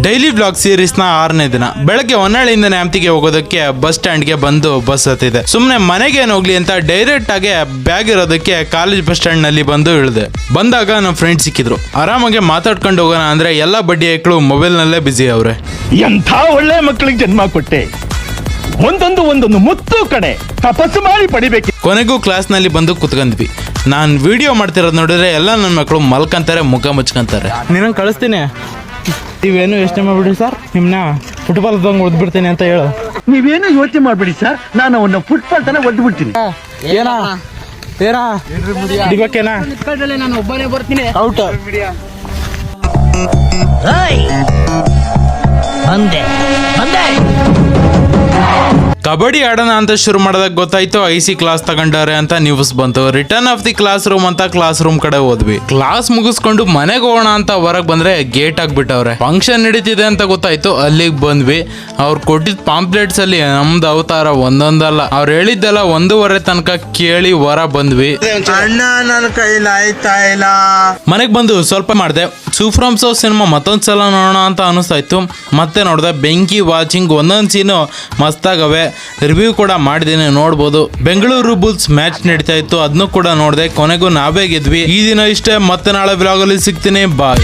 Daily blog series ನ 6ನೇ ದಿನ ಬೆಳಗ್ಗೆ ಹೊನ್ನಾಳಿಯಿಂದ ನ್ಯಾಮತಿಗೆ ಹೋಗೋದಕ್ಕೆ ಬಸ್ ಸ್ಟ್ಯಾಂಡ್ ಗೆ ಬಂದು ಬಸ್ ಹತ್ತಿದೆ. ಸುಮ್ನೆ ಮನೆಗೆ ಹೋಗ್ಲಿ ಅಂತ ಡೈರೆಕ್ಟ್ ಆಗಿ ಬ್ಯಾಗ್ ಇರೋದಕ್ಕೆ ಕಾಲೇಜ್ ಬಸ್ ಸ್ಟ್ಯಾಂಡ್ ನಲ್ಲಿ ಬಂದು ಇಳಿದೆ. ಬಂದಾಗ ನಮ್ಮ ಫ್ರೆಂಡ್ ಸಿಕ್ಕಿದ್ರು. ಆರಾಮಾಗಿ ಮಾತಾಡ್ಕೊಂಡು ಹೋಗೋಣ ಅಂದ್ರೆ ಎಲ್ಲಾ ಬಡ್ಡಿ ಮಕ್ಕಳು ಮೊಬೈಲ್ ನಲ್ಲೇ ಬಿಸಿ ಅವ್ರೆ. ಎಂಥ ಒಳ್ಳೆ ಮಕ್ಕಳಿಗೆ ಜನ್ಮ ಕೊಟ್ಟೆ. ಒಂದೊಂದು ಮುತ್ತು ಕಡೆ ತಪಸ್ಸು ಮಾಡಿ ಪಡಿಬೇಕು. ಕೊನೆಗೂ ಕ್ಲಾಸ್ ನಲ್ಲಿ ಬಂದು ಕುತ್ಕೊಂಡ್ವಿ. ನಾನ್ ವಿಡಿಯೋ ಮಾಡ್ತಿರೋದು ನೋಡಿದ್ರೆ ಎಲ್ಲ ನನ್ನ ಮಕ್ಕಳು ಮಲ್ಕಂತಾರೆ, ಮುಖ ಮುಚ್ಕೊಂತಾರೆ. ನಿನ್ನ ಕಳಿಸ್ತೀನಿ, ನೀವೇನು ಯೋಚನೆ ಮಾಡ್ಬಿಡಿ ಸರ್, ನಿಮ್ನ ಫುಟ್ಬಾಲ್ ಓದ್ಬಿಡ್ತೀನಿ ಅಂತ ಹೇಳು. ನೀವೇನು ಯೋಚನೆ ಮಾಡ್ಬಿಡಿ ಸರ್, ನಾನು ಅವನ್ನ ಫುಟ್ಬಾಲ್ ತನ ಒದ್ಬಿಡ್ತೀನಿ. ಏನಾ ದಿವಕ್ಕೇನಾ ನಾನು ಒಬ್ಬನೇ ಬರ್ತೀನಿ. ಔಟ್ ಕಬಡ್ಡಿ ಆಡೋಣ ಅಂತ ಶುರು ಮಾಡಿದಾಗ ಗೊತ್ತಾಯ್ತು IC ಕ್ಲಾಸ್ ತಗೊಂಡವ್ರೆ ಅಂತ ನ್ಯೂಸ್ ಬಂತು. Return of the class room ಅಂತ ಕ್ಲಾಸ್ ರೂಮ್ ಕಡೆ ಹೋದ್ವಿ. ಕ್ಲಾಸ್ ಮುಗಿಸ್ಕೊಂಡು ಮನೆಗೆ ಹೋಗೋಣ ಅಂತ ಹೊರಗೆ ಬಂದ್ರೆ ಗೇಟ್ ಆಗ್ಬಿಟ್ಟವ್ರೆ. ಫಂಕ್ಷನ್ ನಡೀತಿದೆ ಅಂತ ಗೊತ್ತಾಯ್ತು, ಅಲ್ಲಿಗೆ ಬಂದ್ವಿ. ಅವ್ರು ಕೊಟ್ಟಿದ್ ಪಾಂಪ್ಲೆಟ್ಸ್ ಅಲ್ಲಿ ನಮ್ದು ಅವತಾರ ಒಂದೊಂದಲ್ಲ, ಅವ್ರು ಹೇಳಿದ್ದೆಲ್ಲ 1:30 ತನಕ ಕೇಳಿ ಹೊರ ಬಂದ್ವಿ. ಅಣ್ಣ ನನ್ನ ಕೈಲಿ ಆಯ್ತಾ ಇಲ್ಲ. ಮನೆಗೆ ಬಂದು ಸ್ವಲ್ಪ ಮಾಡಿದೆ. ಸೂಫ್ರಮ್ ಸೋ ಸಿನಿಮಾ ಮತ್ತೊಂದ್ಸಲ ನೋಡೋಣ ಅಂತ ಅನಿಸ್ತಾಯ್ತು. ಮತ್ತೆ ನೋಡಿದೆ, ಬೆಂಕಿ ವಾಚಿಂಗ್ ಒಂದೊಂದು ಸೀನು ಮಸ್ತಾಗವೆ. ರಿವ್ಯೂ ಕೂಡ ಮಾಡಿದ್ದೀನಿ, ನೋಡ್ಬೋದು. ಬೆಂಗಳೂರು ಬುಲ್ಸ್ ಮ್ಯಾಚ್ ನಡೀತಾ ಇತ್ತು, ಅದನ್ನು ಕೂಡ ನೋಡಿದೆ. ಕೊನೆಗೂ ನಾವೇ ಗೆದ್ವಿ. ಈ ದಿನ ಇಷ್ಟೇ, ಮತ್ತೆ ನಾಳೆ ವ್ಲಾಗಲ್ಲಿ ಸಿಗ್ತೀನಿ. ಬಾಯ್.